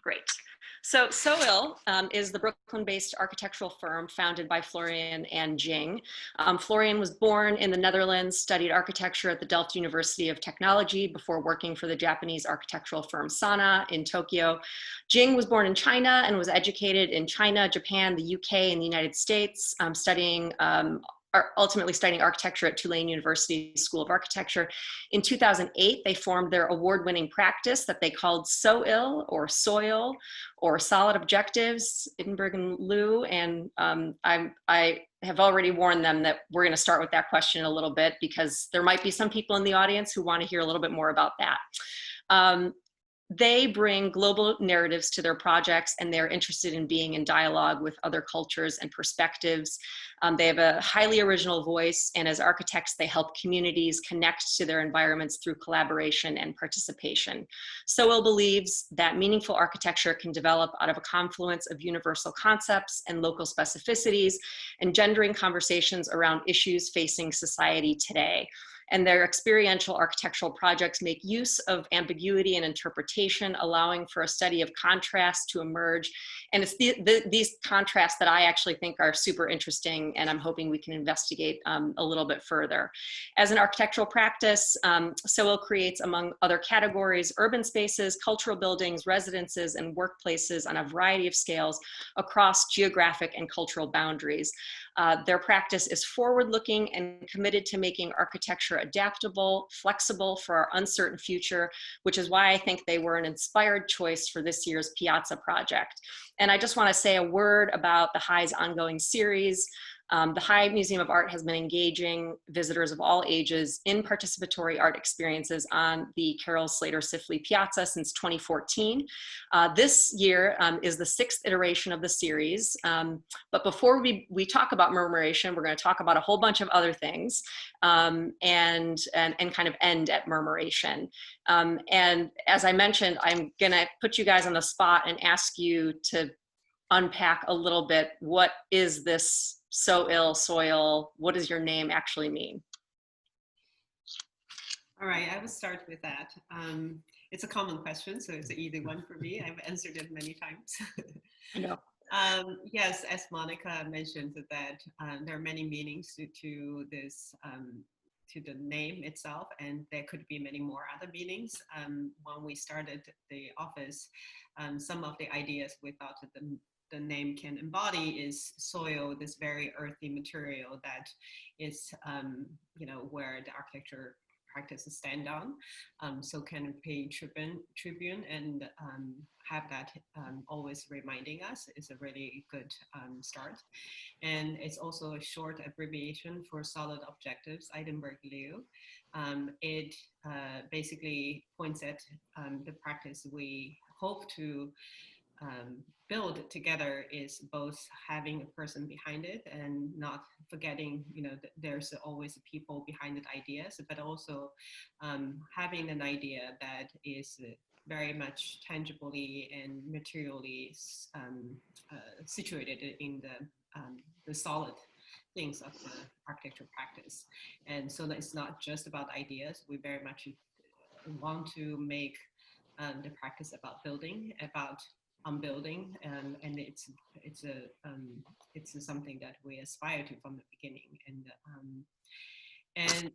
Great. So SOIL is the Brooklyn-based architectural firm founded by Florian and Jing. Florian was born in the Netherlands, studied architecture at the Delft University of Technology before working for the Japanese architectural firm Sana in Tokyo. Jing was born in China and was educated in China, Japan, the UK, and the United States, ultimately studying architecture at Tulane University School of Architecture. In 2008, they formed their award-winning practice that they called SOIL, or SOIL, or Solid Objectives, Idenburg and Liu. And I have already warned them that we're going to start with that question a little bit, because there might be some people in the audience who want to hear a little bit more about that. They bring global narratives to their projects, and they're interested in being in dialogue with other cultures and perspectives. They have a highly original voice, and as architects, they help communities connect to their environments through collaboration and participation. SOIL believes that meaningful architecture can develop out of a confluence of universal concepts and local specificities, engendering conversations around issues facing society today. And their experiential architectural projects make use of ambiguity and interpretation, allowing for a study of contrast to emerge. And it's these contrasts that I actually think are super interesting, and I'm hoping we can investigate a little bit further. As an architectural practice, SOIL creates, among other categories, urban spaces, cultural buildings, residences, and workplaces on a variety of scales across geographic and cultural boundaries. Their practice is forward-looking and committed to making architecture adaptable, flexible for our uncertain future, which is why I think they were an inspired choice for this year's Piazza project. And I just want to say a word about the High's ongoing series. The High Museum of Art has been engaging visitors of all ages in participatory art experiences on the Carroll Slater Sifly Piazza since 2014. This year is the 6th iteration of the series. But before we talk about Murmuration, we're going to talk about a whole bunch of other things and kind of end at Murmuration. And as I mentioned, I'm going to put you guys on the spot and ask you to unpack a little bit. What is this SOIL? What does your name actually mean? All right, I will start with that. It's a common question, so it's an easy one for me. I've answered it many times. I know. Yes, as Monica mentioned, that there are many meanings to this, to the name itself, and there could be many more other meanings. When we started the office, some of the ideas we thought that the name can embody is soil, this very earthy material that is, where the architecture practices stand on. So kind of pay tribute and have that always reminding us is a really good start. And it's also a short abbreviation for Solid Objectives, Idenburg Liu. It basically points at the practice we hope to build together is both having a person behind it and not forgetting, there's always people behind the ideas, but also having an idea that is very much tangibly and materially situated in the solid things of the architecture practice. And so that it's not just about ideas. We very much want to make the practice about building, about building, and it's something that we aspire to from the beginning. And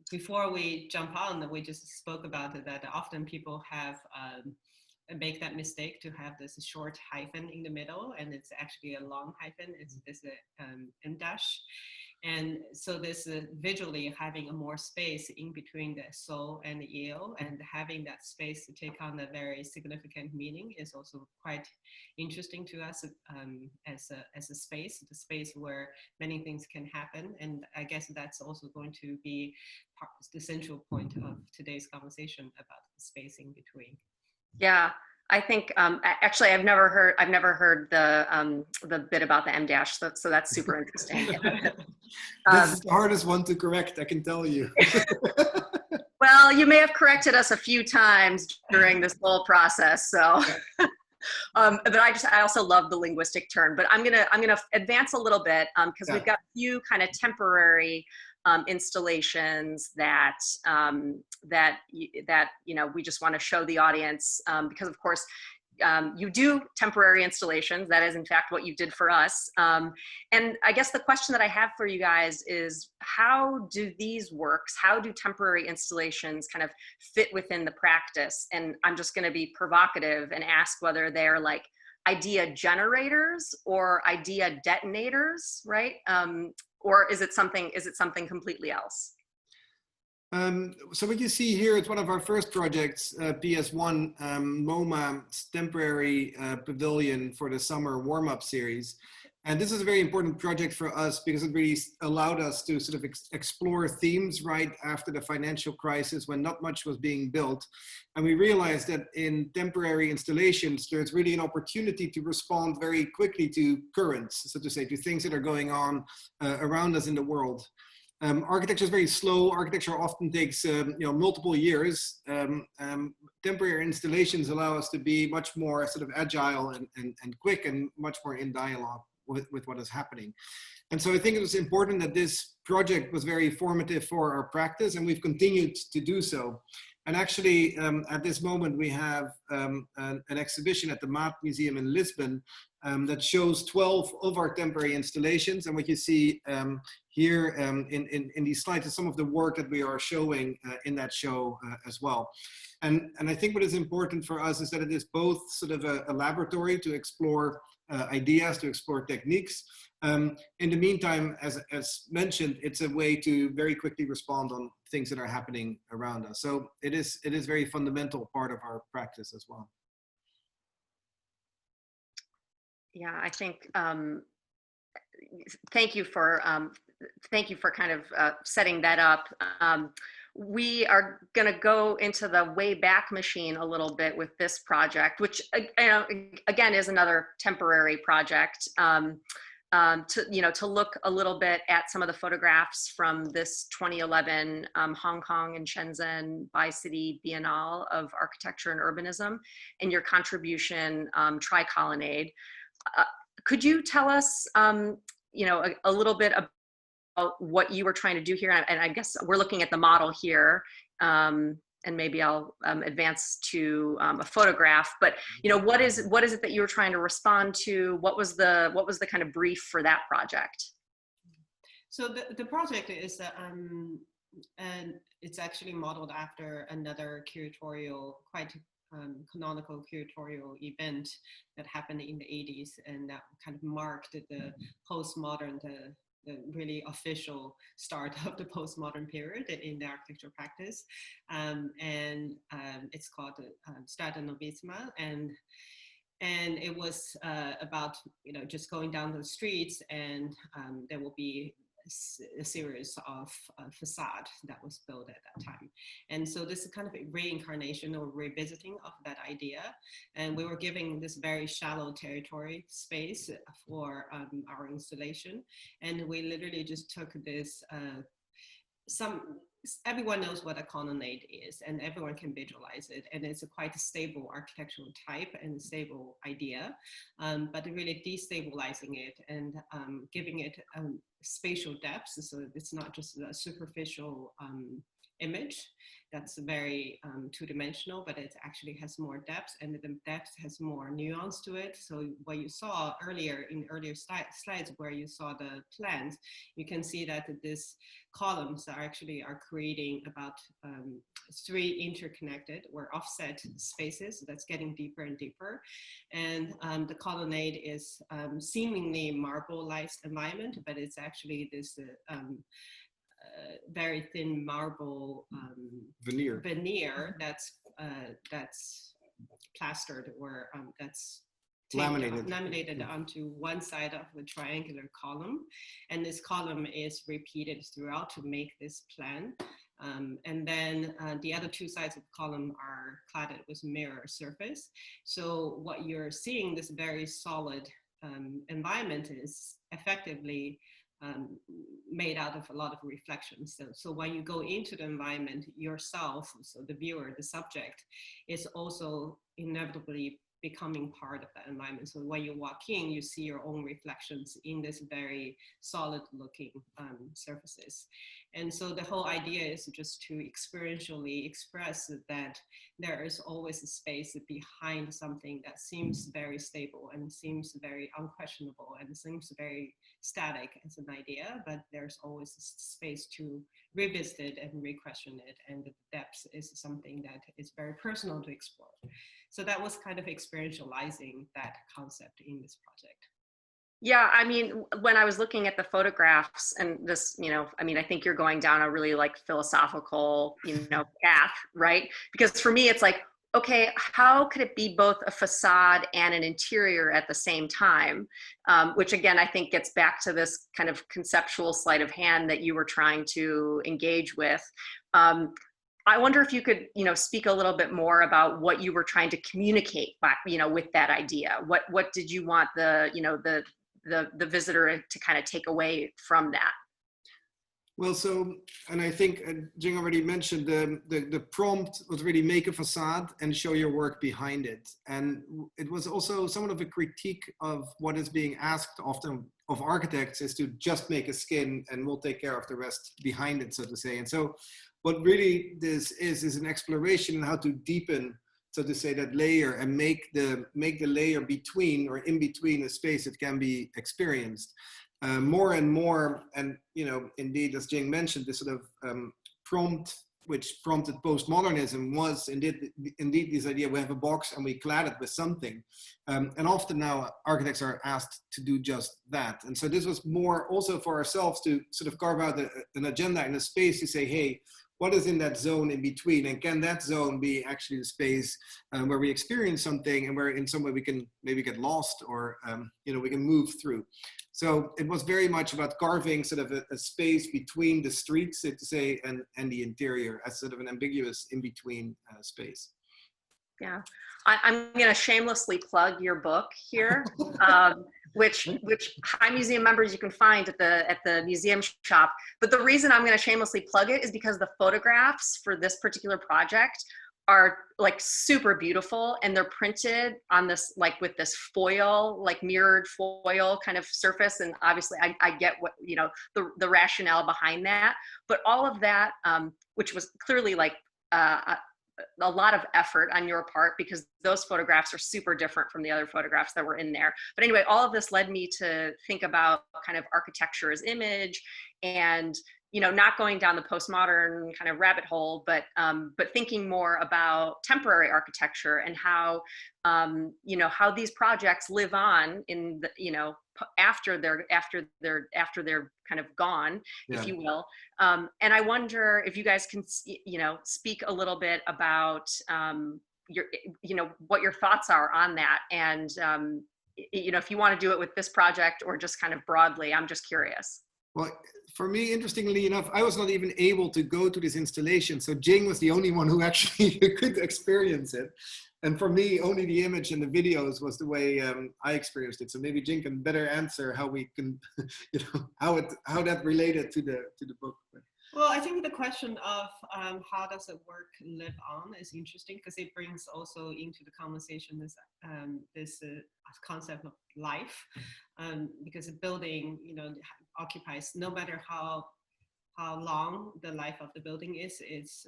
before we jump on, we just spoke about it, that often people have make that mistake to have this short hyphen in the middle, and it's actually a long hyphen. It's M dash. And so this visually having a more space in between the soul and the eel, and having that space to take on a very significant meaning is also quite interesting to us as a space, the space where many things can happen. And I guess that's also going to be the central point of today's conversation about the space in between. Yeah. I think actually I've never heard the bit about the M dash, so that's super interesting. This is the hardest one to correct, I can tell you. Well, you may have corrected us a few times during this whole process, so. But I also love the linguistic turn. But I'm gonna advance a little bit because we've got a few kind of temporary installations that we just want to show the audience, because of course you do temporary installations. That is in fact what you did for us. And I guess the question that I have for you guys is, how do these works, how do temporary installations kind of fit within the practice? And I'm just going to be provocative and ask whether they're like idea generators or idea detonators, right? Or is it something completely else? So what you see here is one of our first projects, PS1, MoMA's temporary pavilion for the summer warm-up series. And this is a very important project for us because it really allowed us to sort of explore themes right after the financial crisis when not much was being built. And we realized that in temporary installations, there's really an opportunity to respond very quickly to currents, so to say, to things that are going on around us in the world. Architecture is very slow. Architecture often takes multiple years. Temporary installations allow us to be much more sort of agile and quick and much more in dialogue with what is happening. And so I think it was important that this project was very formative for our practice, and we've continued to do so. And actually, at this moment, we have an exhibition at the Maat Museum in Lisbon that shows 12 of our temporary installations. And what you see here in these slides is some of the work that we are showing in that show as well. And I think what is important for us is that it is both sort of a laboratory to explore ideas, to explore techniques. In the meantime, as mentioned, it's a way to very quickly respond on things that are happening around us. So it is very fundamental part of our practice as well. Yeah, I think thank you for kind of setting that up. We are going to go into the way back machine a little bit with this project, which again is another temporary project. To look a little bit at some of the photographs from this 2011 Hong Kong and Shenzhen Bi-City Biennale of Architecture and Urbanism, and your contribution, Tri-Colonnade. Could you tell us, a little bit about what you were trying to do here? And I guess we're looking at the model here, and maybe I'll advance to a photograph. But what is it that you were trying to respond to? What was the kind of brief for that project? So the project is and it's actually modeled after another curatorial, quite canonical curatorial event that happened in the 80s, and that kind of marked the postmodern, the really official start of the postmodern period in the architectural practice. It's called Strata No Bismarck, and it was about just going down the streets, and there will be a series of facade that was built at that time. And so this is kind of a reincarnation or revisiting of that idea. And we were giving this very shallow territory space for our installation. And we literally just took this, everyone knows what a colonnade is, and everyone can visualize it. And it's a quite stable architectural type and a stable idea, but really destabilizing it and giving it spatial depth. So it's not just a superficial image that's very two-dimensional, but it actually has more depth, and the depth has more nuance to it. So what you saw earlier in earlier slides where you saw the plans, you can see that these columns are creating about 3 interconnected or offset spaces that's getting deeper and deeper. And the colonnade is seemingly marble-like environment, but it's actually this very thin marble veneer that's plastered or that's laminated onto one side of the triangular column. And this column is repeated throughout to make this plan. And then the other 2 sides of the column are cladded with mirror surface. So what you're seeing, this very solid environment, is effectively made out of a lot of reflections. So when you go into the environment yourself, so the viewer, the subject, is also inevitably becoming part of that environment. So when you walk in, you see your own reflections in this very solid looking surfaces. And so the whole idea is just to experientially express that there is always a space behind something that seems very stable and seems very unquestionable and seems very static as an idea, but there's always a space to revisit it and re-question it. And the depth is something that is very personal to explore. So that was kind of experientializing that concept in this project. Yeah, I mean, when I was looking at the photographs and this, you know, I mean, I think you're going down a really like philosophical, you know, path, right? Because for me, it's like, okay, how could it be both a facade and an interior at the same time? Which again, I think gets back to this kind of conceptual sleight of hand that you were trying to engage with. I wonder if you could, you know, speak a little bit more about what you were trying to communicate, you know, with that idea. What did you want the, you know, the visitor to kind of take away from that? Well, so, and I think Jing already mentioned the prompt was really make a facade and show your work behind it. And it was also somewhat of a critique of what is being asked often of architects, is to just make a skin and we'll take care of the rest behind it, so to say. And so what really this is an exploration in how to deepen, so to say, that layer and make the layer between or in between a space that can be experienced. More and more, and you know, indeed, as Jing mentioned, this sort of prompt which prompted postmodernism was indeed this idea: we have a box and we clad it with something. And often now architects are asked to do just that. And so this was more also for ourselves to sort of carve out an agenda in a space to say, hey, what is in that zone in between? And can that zone be actually the space where we experience something and where in some way we can maybe get lost or, you know, we can move through. So it was very much about carving sort of a space between the streets, so to say, and the interior as sort of an ambiguous in-between space. Yeah, I'm going to shamelessly plug your book here, which High Museum members you can find at the museum shop. But the reason I'm going to shamelessly plug it is because the photographs for this particular project are like super beautiful, and they're printed on this, like with this foil, like mirrored foil kind of surface. And obviously I get what, you know, the rationale behind that, but all of that, which was clearly like, a lot of effort on your part, because those photographs are super different from the other photographs that were in there. But anyway, all of this led me to think about kind of architecture as image, and, you know, not going down the postmodern kind of rabbit hole, but thinking more about temporary architecture and how, you know, how these projects live on in the, you know, after they're kind of gone, yeah, if you will. And I wonder if you guys can, you know, speak a little bit about your, you know, what your thoughts are on that, and you know, if you want to do it with this project or just kind of broadly. I'm just curious. Well, for me, interestingly enough, I was not even able to go to this installation. So Jing was the only one who actually could experience it. And for me, only the image and the videos was the way I experienced it. So maybe Jing can better answer how we can, you know, how that related to the book. Well, I think the question of how does the work live on is interesting, because it brings also into the conversation this concept of life, because a building, you know, occupies, no matter how long the life of the building is, it's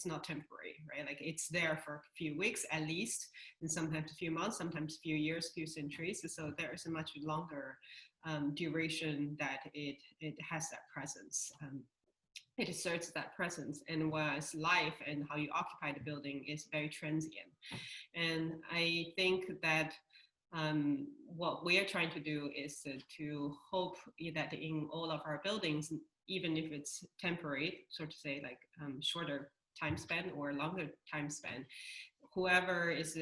not temporary, right? Like it's there for a few weeks at least, and sometimes a few months, sometimes a few years, few centuries. So there is a much longer duration that it has that presence. It asserts that presence, and whereas life and how you occupy the building is very transient. And I think that what we are trying to do is to hope that in all of our buildings, even if it's temporary, so to say, like shorter time span or longer time span, whoever is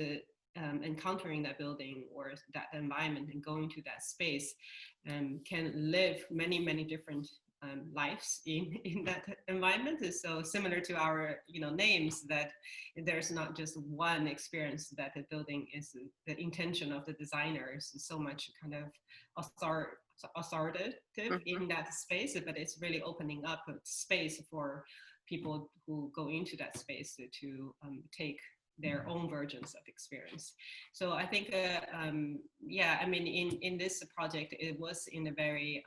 encountering that building or that environment and going to that space can live many, many different lives in that environment. Is so similar to our, you know, names, that there's not just one experience, that the building is the intention of the designer is so much kind of authoritative in that space, but it's really opening up a space for people who go into that space to take their own versions of experience. So I think, yeah, I mean, in this project, it was in a very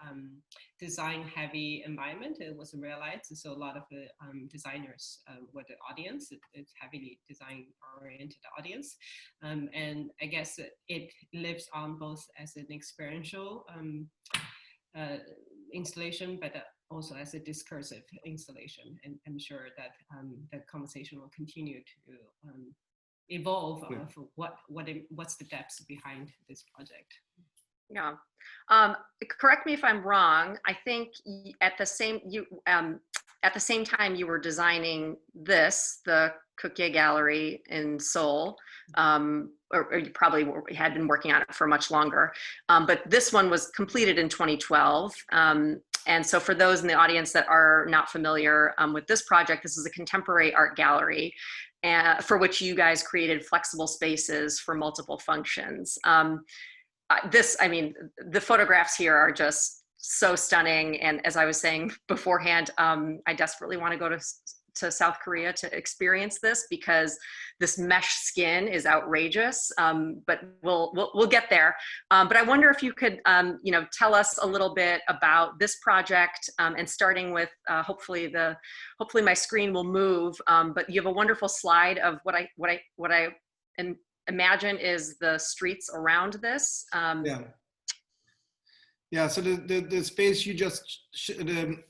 design-heavy environment. It was realized, so a lot of the designers were the audience. It's heavily design-oriented audience, and I guess it lives on both as an experiential installation, but also as a discursive installation. And I'm sure that the conversation will continue to evolve of what's the depths behind this project. Yeah. Correct me if I'm wrong. I think at the same time you were designing this, the Kukye Gallery in Seoul, or you probably had been working on it for much longer. But this one was completed in 2012. And so for those in the audience that are not familiar with this project, this is a contemporary art gallery for which you guys created flexible spaces for multiple functions. I mean, the photographs here are just so stunning. And as I was saying beforehand, I desperately want to go to South Korea to experience this, because this mesh skin is outrageous. But we'll get there. But I wonder if you could, you know, tell us a little bit about this project, and starting with hopefully my screen will move. But you have a wonderful slide of what I imagine is the streets around this. Yeah. So the space you just the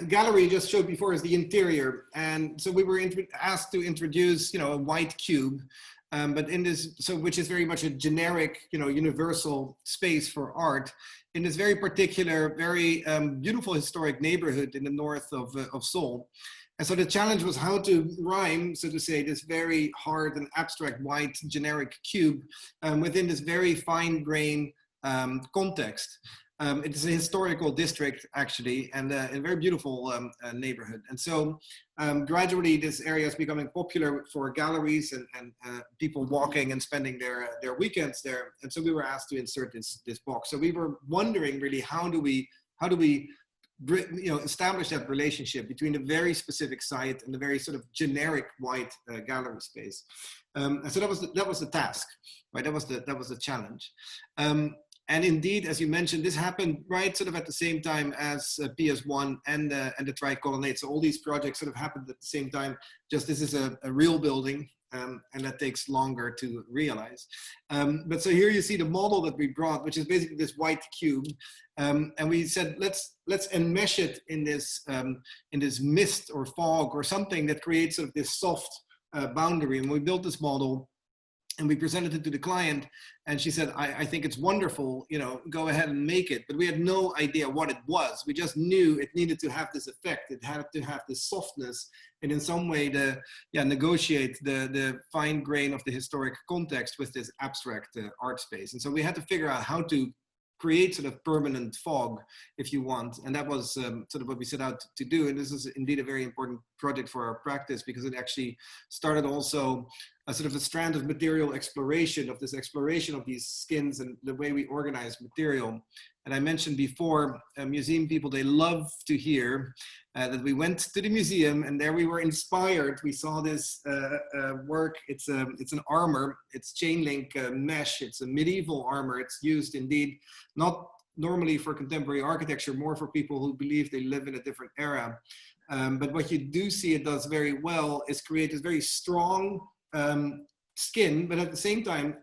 gallery you just showed before is the interior, and so we were asked to introduce, you know, a white cube, but in this, so which is very much a generic, you know, universal space for art in this very particular, very beautiful historic neighborhood in the north of Seoul. And so the challenge was how to rhyme, so to say, this very hard and abstract white generic cube within this very fine grain context. It is a historical district, actually, and a very beautiful neighborhood. And so gradually this area is becoming popular for galleries and people walking and spending their weekends there. And so we were asked to insert this box. So we were wondering really, how do we you know, establish that relationship between the very specific site and the very sort of generic white gallery space. And so that was the task, right? That was the challenge. And indeed, as you mentioned, this happened right sort of at the same time as PS1 and the Tri-Colonnade. So all these projects sort of happened at the same time. Just this is a real building, and that takes longer to realize. But so here you see the model that we brought, which is basically this white cube. And we said, let's enmesh it in this mist or fog or something that creates sort of this soft boundary. And we built this model and we presented it to the client, and she said, I think it's wonderful, you know, go ahead and make it. But we had no idea what it was. We just knew it needed to have this effect. It had to have this softness, and in some way negotiate the fine grain of the historic context with this abstract art space. And so we had to figure out how to create sort of permanent fog, if you want. And that was sort of what we set out to do. And this is indeed a very important project for our practice, because it actually started also a sort of a strand of material exploration, of this exploration of these skins and the way we organize material. And I mentioned before, museum people, they love to hear that we went to the museum and there we were inspired. We saw this work. It's an armor. It's Chainlink Mesh. It's a medieval armor. It's used indeed, not normally for contemporary architecture, more for people who believe they live in a different era. But what you do see it does very well is create this very strong skin, but at the same time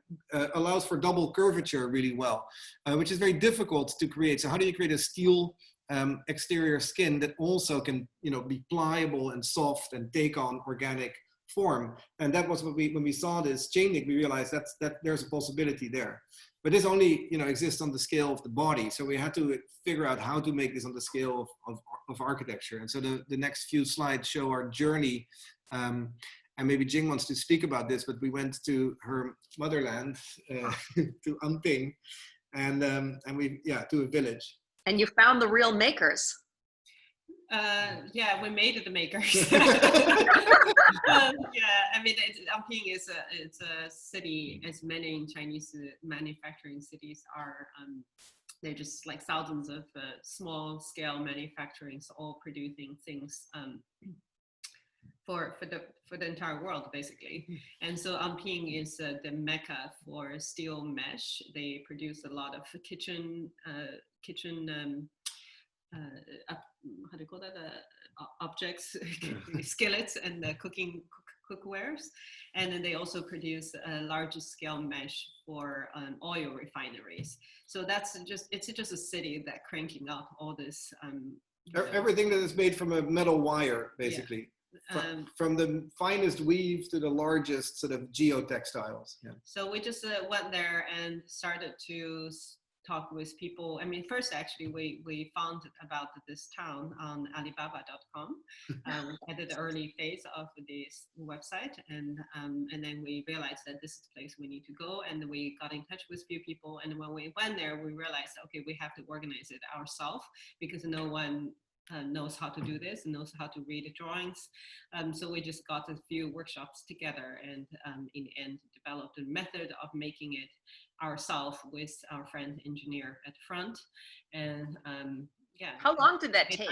allows for double curvature really well, which is very difficult to create. So how do you create a steel exterior skin that also can, you know, be pliable and soft and take on organic form? And that was what when we saw this Chainlink, we realized that there's a possibility there. But this only, you know, exists on the scale of the body. So we had to figure out how to make this on the scale of architecture. And so the next few slides show our journey. And maybe Jing wants to speak about this, but we went to her motherland, to Anping, and to a village. And you found the real makers. Yeah, we made it the makers. Yeah, I mean, Anping is a city, as many Chinese manufacturing cities are. They're just like thousands of small scale manufacturings, all producing things for the entire world, basically. And so Anping is the mecca for steel mesh. They produce a lot of kitchen how do you call that, objects, skillets and cookwares. And then they also produce a large scale mesh for oil refineries. So it's just a city that cranking up all this. Everything that is made from a metal wire, basically. Yeah. From the finest weave to the largest sort of geotextiles. Yeah. So we just went there and started to talk with people. I mean, first actually we found about this town on Alibaba.com at the early phase of this website, and then we realized that this is the place we need to go, and we got in touch with a few people, and when we went there, we realized, okay, we have to organize it ourselves because no one knows how to do this, knows how to read the drawings. So we just got a few workshops together, and in the end developed a method of making it ourselves with our friend engineer at the front. And yeah. How long did that take?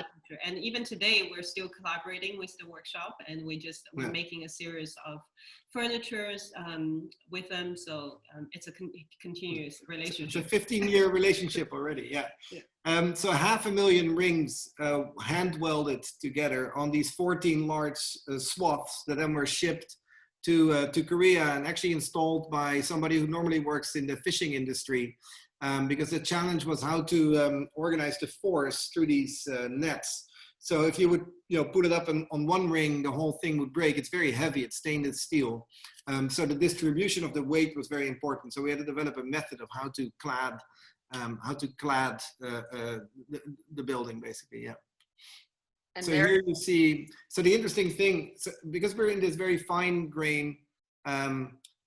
And even today we're still collaborating with the workshop, and we're making a series of furnitures with them. So it's a continuous relationship. It's a 15-year relationship already. Yeah. Yeah. So 500,000 rings hand welded together on these 14 large swaths that then were shipped to Korea and actually installed by somebody who normally works in the fishing industry, because the challenge was how to organize the force through these nets. So if you would put it up on one ring, the whole thing would break. It's very heavy, it's stainless steel. So the distribution of the weight was very important. So we had to develop a method of how to clad the building, basically. Yeah. And so here you see, so the interesting thing, because we're in this very fine grain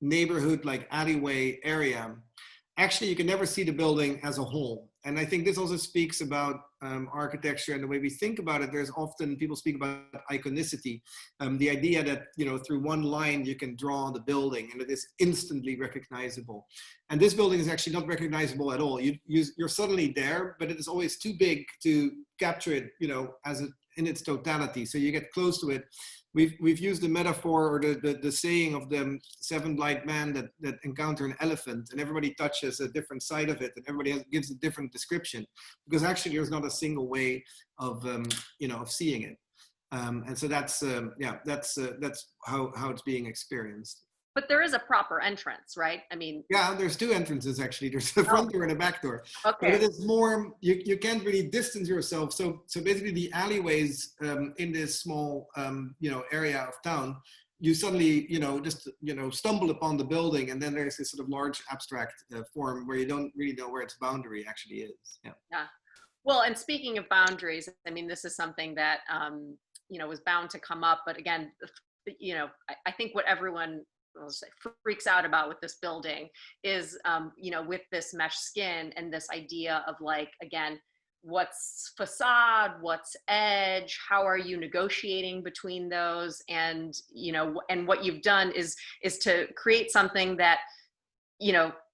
neighborhood, like alleyway area, actually you can never see the building as a whole. And I think this also speaks about architecture and the way we think about it. There's often, people speak about iconicity, the idea that, through one line you can draw the building and it is instantly recognizable. And this building is actually not recognizable at all. You're suddenly there, but it is always too big to capture it, in its totality. So you get close to it. We've used the metaphor or the saying of the 7 blind men that encounter an elephant, and everybody touches a different side of it, and everybody gives a different description, because actually there's not a single way of of seeing it. And so that's how it's being experienced. But there is a proper entrance, right? I mean, yeah, there's 2 entrances actually. There's the front door and a back door. Okay. But it is more, you can't really distance yourself. So basically the alleyways in this small area of town, you suddenly stumble upon the building, and then there's this sort of large abstract form where you don't really know where its boundary actually is. Yeah. Yeah. Well, and speaking of boundaries, I mean, this is something that was bound to come up. But again, I think what everyone freaks out about with this building is, with this mesh skin and this idea of, like, again, what's facade, what's edge, how are you negotiating between those? And, and what you've done is to create something that,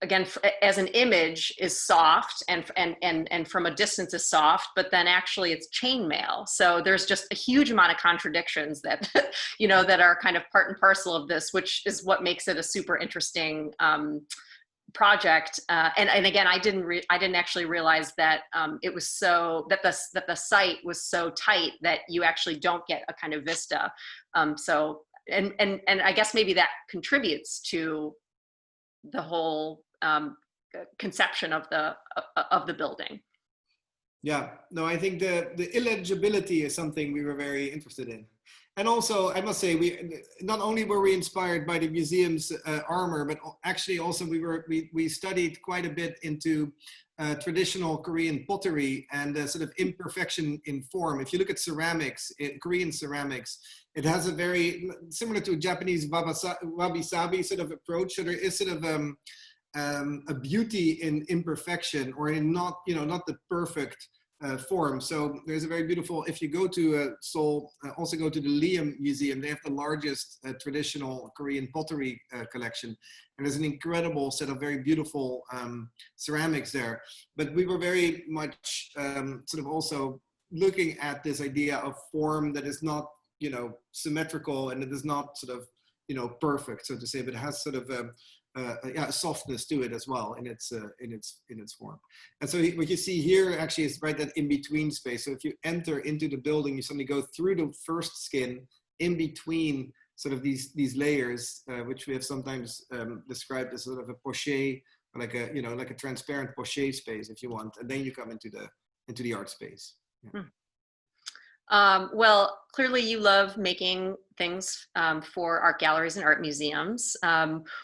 again, as an image is soft and from a distance is soft, but then actually it's chainmail. So there's just a huge amount of contradictions that, that are kind of part and parcel of this, which is what makes it a super interesting project. And again, I didn't actually realize that it was so, that the site was so tight that you actually don't get a kind of vista. So, and I guess maybe that contributes to the whole conception of the building. Yeah, no, I think the illegibility is something we were very interested in. And also, I must say, we not only were we inspired by the museum's armor, but actually also we studied quite a bit into traditional Korean pottery and sort of imperfection in form. If you look at ceramics, Korean ceramics, it has a very similar to a Japanese wabi-sabi sort of approach. So there is sort of a beauty in imperfection, or in not the perfect form. So there's a very beautiful, if you go to Seoul, also go to the Liu Museum, they have the largest traditional Korean pottery collection. And there's an incredible set of very beautiful ceramics there. But we were very much sort of also looking at this idea of form that is not, you know, symmetrical, and it is not sort of, you know, perfect, so to say, but it has sort of a softness to it as well in its form. And so what you see here actually is right that in between space. So if you enter into the building, you suddenly go through the first skin in between sort of these layers, which we have sometimes described as sort of a poché, like a, you know, like a transparent poché space, if you want, and then you come into the art space. Yeah. Well, clearly you love making things for art galleries and art museums.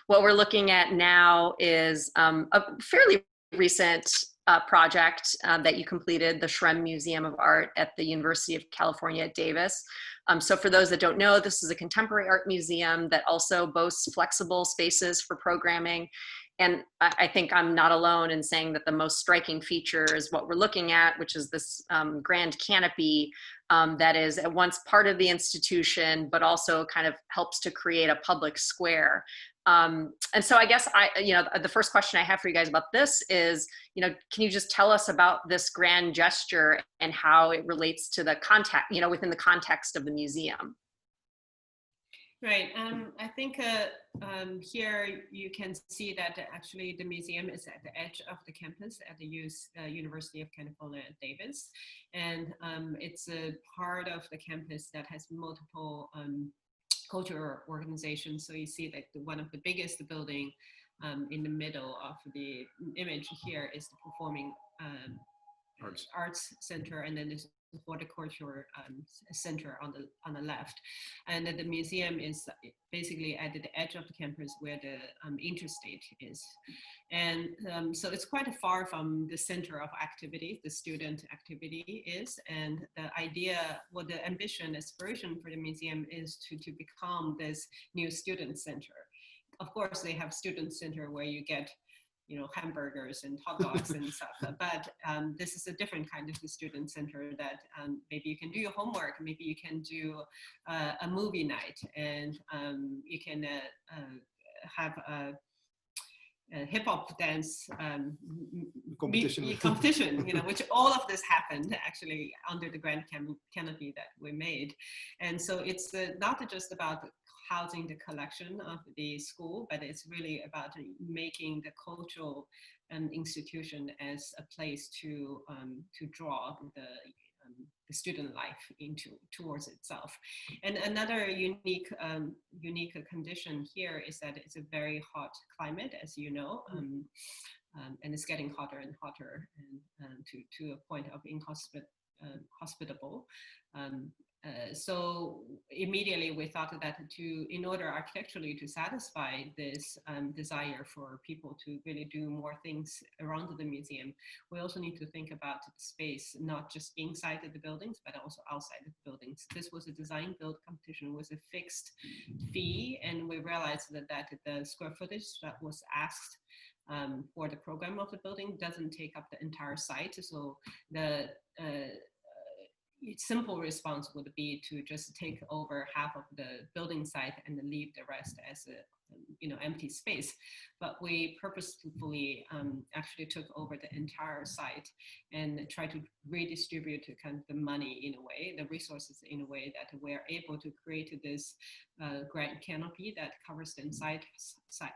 What we're looking at now is a fairly recent project that you completed, the Shrem Museum of Art at the University of California at Davis. So for those that don't know, this is a contemporary art museum that also boasts flexible spaces for programming. And I think I'm not alone in saying that the most striking feature is what we're looking at, which is this grand canopy that is at once part of the institution, but also kind of helps to create a public square. And so I guess the first question I have for you guys about this is, you know, can you just tell us about this grand gesture and how it relates to the context, you know, within the context of the museum? Right. I think here you can see that actually the museum is at the edge of the campus at the University of California at Davis. And it's a part of the campus that has multiple cultural organizations. So you see that one of the biggest building in the middle of the image here is the Performing Arts Center, and then there's the Horticulture Center on the left. And the museum is basically at the edge of the campus where the interstate is. And so it's quite far from the center of activity, the student activity is. And the idea, well, the ambition, aspiration for the museum is to become this new student center. Of course, they have student center where you get, you know, hamburgers and hot dogs and stuff. But this is a different kind of student center that maybe you can do your homework, maybe you can do a movie night, and you can have a hip hop dance competition, you know, which all of this happened actually under the grand canopy that we made. And so it's not just about housing the collection of the school, but it's really about making the cultural institution as a place to draw the student life towards itself. And another unique condition here is that it's a very hot climate, as you know, and it's getting hotter and hotter, and to a point of inhospitable. So immediately we thought that in order architecturally to satisfy this desire for people to really do more things around the museum, we also need to think about the space, not just inside of the buildings, but also outside of the buildings. This was a design build competition with a fixed fee, and we realized that the square footage that was asked for the program of the building doesn't take up the entire site. So the simple response would be to just take over half of the building site and leave the rest as a empty space. But we purposefully actually took over the entire site and tried to redistribute kind of the money in a way, the resources in a way that we're able to create this grand canopy that covers the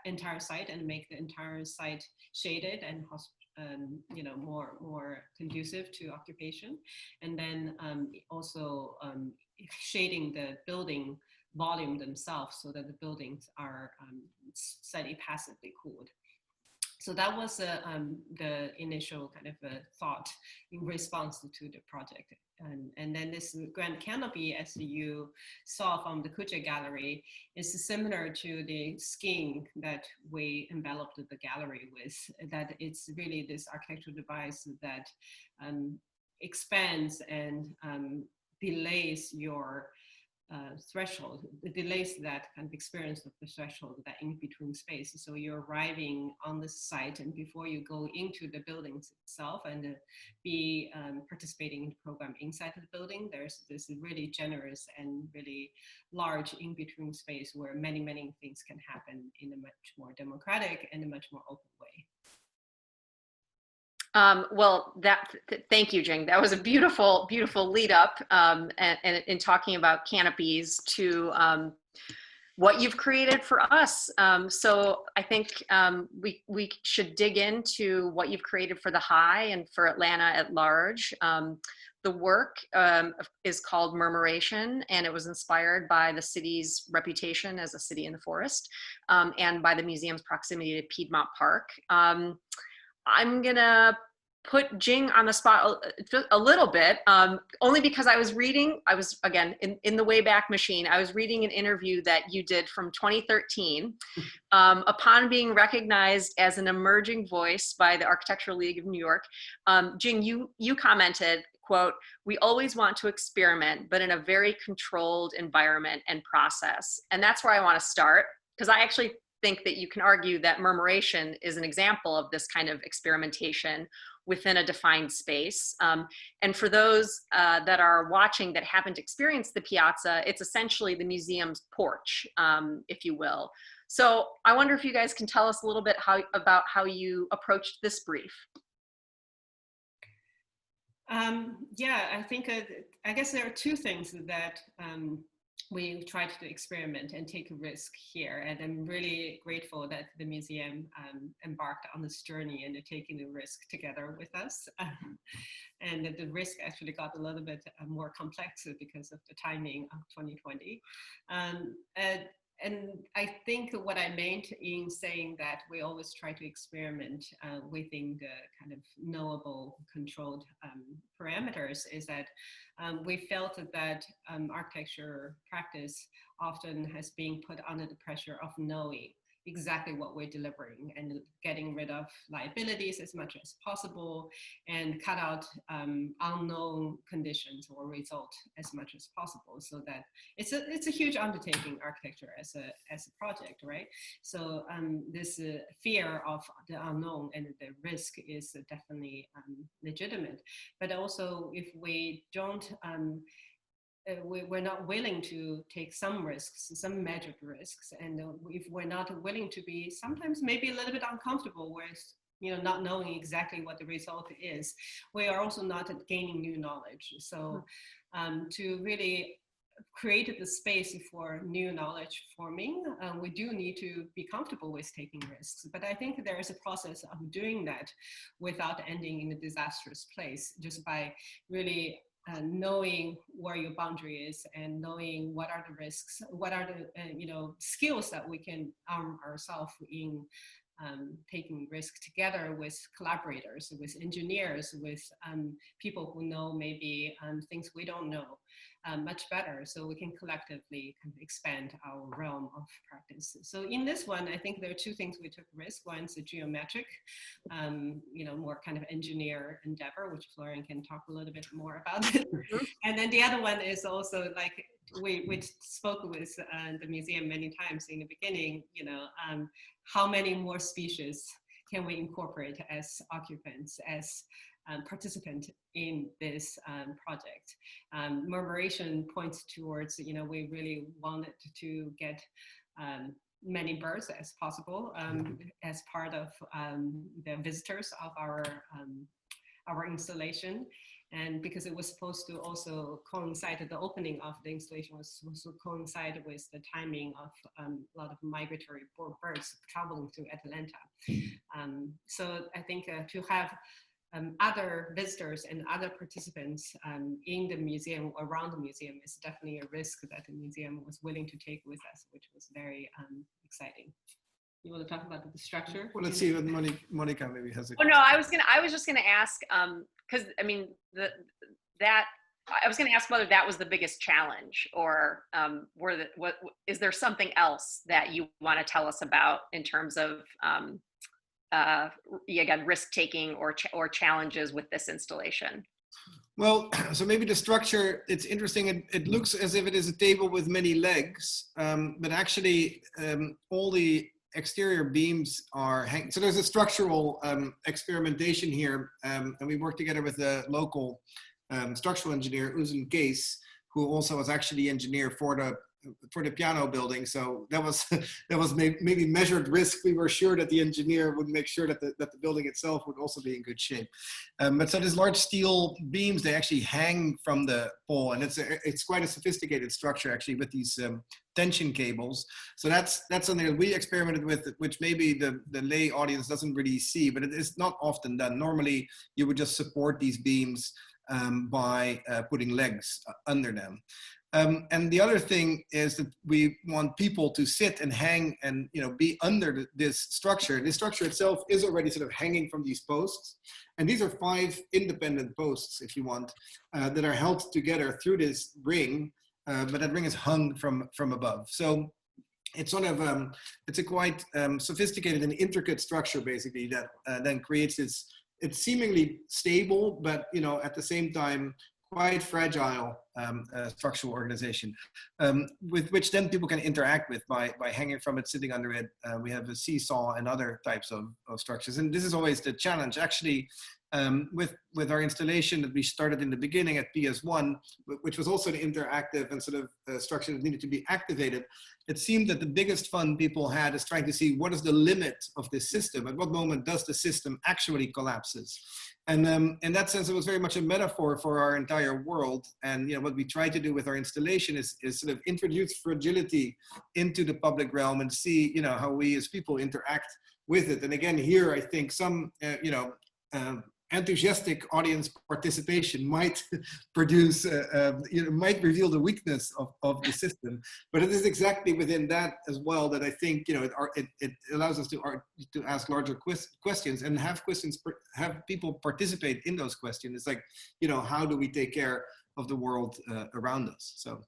entire site and make the entire site shaded and more conducive to occupation, and then also shading the building volume themselves so that the buildings are slightly passively cooled. So that was the initial kind of thought in response to the project. And then this grand canopy, as you saw from the Kuja gallery, is similar to the scheme that we enveloped the gallery with, that it's really this architectural device that expands and delays your threshold. It delays that kind of experience of the threshold, that in-between space. So you're arriving on the site, and before you go into the buildings itself and be participating in the program inside of the building, there's this really generous and really large in-between space where many, many things can happen in a much more democratic and a much more open way. Well, thank you, Jing. That was a beautiful, beautiful lead up, and in talking about canopies to what you've created for us. So I think we should dig into what you've created for the High and for Atlanta at large. The work is called Murmuration, and it was inspired by the city's reputation as a city in the forest, and by the museum's proximity to Piedmont Park. I'm gonna put Jing on the spot a little bit, only because I was again, in the Wayback Machine, I was reading an interview that you did from 2013. Upon being recognized as an emerging voice by the Architectural League of New York, Jing, you commented, quote, "We always want to experiment, but in a very controlled environment and process." And that's where I want to start, because I actually think that you can argue that Murmuration is an example of this kind of experimentation within a defined space. And for those that are watching that haven't experienced the piazza, it's essentially the museum's porch, if you will. So I wonder if you guys can tell us a little bit about how you approached this brief. Yeah, I think, I guess there are two things that we tried to experiment and take a risk here. And I'm really grateful that the museum embarked on this journey and taking the risk together with us. And the risk actually got a little bit more complex because of the timing of 2020. And I think what I meant in saying that we always try to experiment within the kind of knowable, controlled parameters is that we felt that architecture practice often has been put under the pressure of knowing exactly what we're delivering and getting rid of liabilities as much as possible and cut out unknown conditions or result as much as possible, so that it's a huge undertaking, architecture as a project, right? So this fear of the unknown and the risk is definitely legitimate, but also if we don't we're not willing to take some risks, some measured risks, and if we're not willing to be sometimes maybe a little bit uncomfortable with not knowing exactly what the result is, we are also not gaining new knowledge. So to really create the space for new knowledge forming, we do need to be comfortable with taking risks. But I think there is a process of doing that without ending in a disastrous place, just by really knowing where your boundary is and knowing what are the risks, what are the skills that we can arm ourselves in taking risk together with collaborators, with engineers, with people who know maybe things we don't know much better, so we can collectively kind of expand our realm of practice. So in this one, I think there are two things we took risk. One is the geometric, more kind of engineer endeavor, which Florian can talk a little bit more about it. And then the other one is also like we spoke with the museum many times in the beginning, how many more species can we incorporate as occupants, as participant in this project. Murmuration points towards, we really wanted to get many birds as possible as part of the visitors of our installation. And because it was supposed to also coincide, the opening of the installation was supposed to coincide with the timing of a lot of migratory birds traveling to Atlanta. So I think to have other visitors and other participants in the museum, around the museum, is definitely a risk that the museum was willing to take with us, which was very exciting. You want to talk about the structure? Well, let's see what Monica maybe has. Oh no, I was just gonna ask, because I mean I was gonna ask whether that was the biggest challenge, or what is there something else that you want to tell us about in terms of again, risk taking or challenges with this installation? Well, so maybe the structure, it's interesting. It looks as if it is a table with many legs, but actually all the exterior beams are hanging. So there's a structural experimentation here, and we work together with a local structural engineer, Uzun Case, who also was actually the engineer for the for the piano building. So that was that was maybe measured risk. We were sure that the engineer would make sure that the building itself would also be in good shape. But so these large steel beams, they actually hang from the pole, and it's quite a sophisticated structure actually with these tension cables. So that's something that we experimented with, which maybe the lay audience doesn't really see, but it is not often done. Normally, you would just support these beams by putting legs under them. And the other thing is that we want people to sit and hang and be under this structure. This structure itself is already sort of hanging from these posts. And these are 5 independent posts, if you want, that are held together through this ring, but that ring is hung from above. So it's sort of, it's a quite sophisticated and intricate structure basically that then creates this, it's seemingly stable, but at the same time, quite fragile structural organization, with which then people can interact with by hanging from it, sitting under it. We have a seesaw and other types of structures. And this is always the challenge. Actually, with our installation that we started in the beginning at PS1, which was also an interactive and sort of structure that needed to be activated, it seemed that the biggest fun people had is trying to see what is the limit of this system. At what moment does the system actually collapses? And in that sense, it was very much a metaphor for our entire world. And what we try to do with our installation is sort of introduce fragility into the public realm and see how we as people interact with it. And again, here I think some enthusiastic audience participation might produce, might reveal the weakness of the system. But it is exactly within that as well that I think it allows us to ask larger questions and have people participate in those questions. It's like, how do we take care of the world around us? So.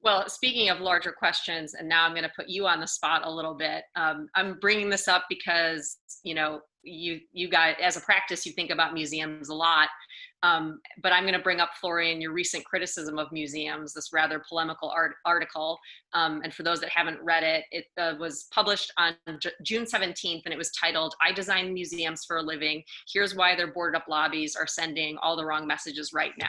Well, speaking of larger questions, and now I'm going to put you on the spot a little bit. I'm bringing this up because, you guys, as a practice, you think about museums a lot. But I'm going to bring up, Florian, your recent criticism of museums, this rather polemical article. And for those that haven't read it, it was published on June 17th, and it was titled, "I Design Museums for a Living. Here's Why Their Boarded Up Lobbies Are Sending All the Wrong Messages Right Now."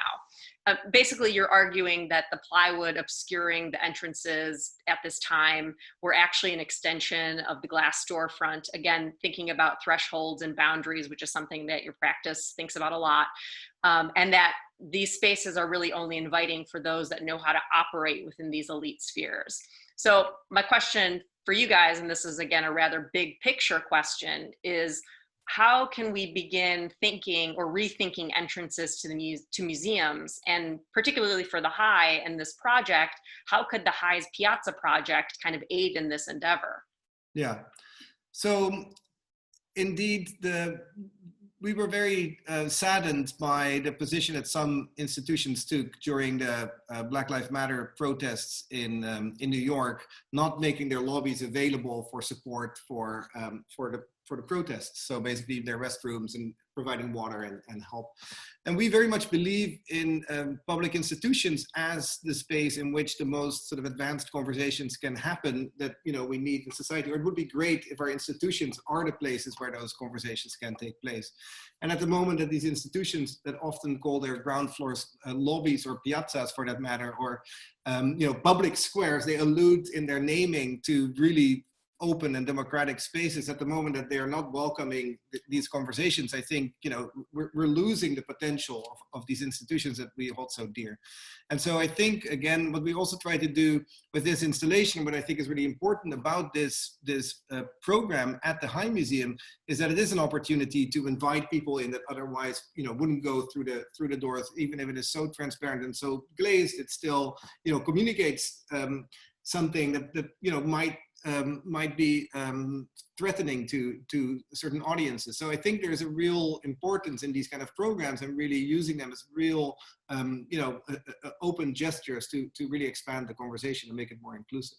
Basically, you're arguing that the plywood obscuring the entrances at this time were actually an extension of the glass storefront. Again, thinking about thresholds and boundaries, which is something that your practice thinks about a lot. And that these spaces are really only inviting for those that know how to operate within these elite spheres. So my question for you guys, and this is again a rather big picture question, is how can we begin thinking or rethinking entrances to museums, and particularly for the High and this project, how could the High's Piazza project kind of aid in this endeavor? Yeah, so indeed, we were very saddened by the position that some institutions took during the Black Lives Matter protests in New York, not making their lobbies available for support for the protests. So basically their restrooms and providing water and help. And we very much believe in public institutions as the space in which the most sort of advanced conversations can happen that we need in society. Or it would be great if our institutions are the places where those conversations can take place. And at the moment that these institutions that often call their ground floors lobbies or piazzas for that matter, or public squares, they allude in their naming to really open and democratic spaces. At the moment that they are not welcoming these conversations, I think we're losing the potential of these institutions that we hold so dear. And so I think, again, what we also try to do with this installation, what I think is really important about this program at the High Museum, is that it is an opportunity to invite people in that otherwise wouldn't go through the doors. Even if it is so transparent and so glazed, it still communicates something that might be threatening to certain audiences. So I think there's a real importance in these kind of programs and really using them as real, open gestures to really expand the conversation and make it more inclusive.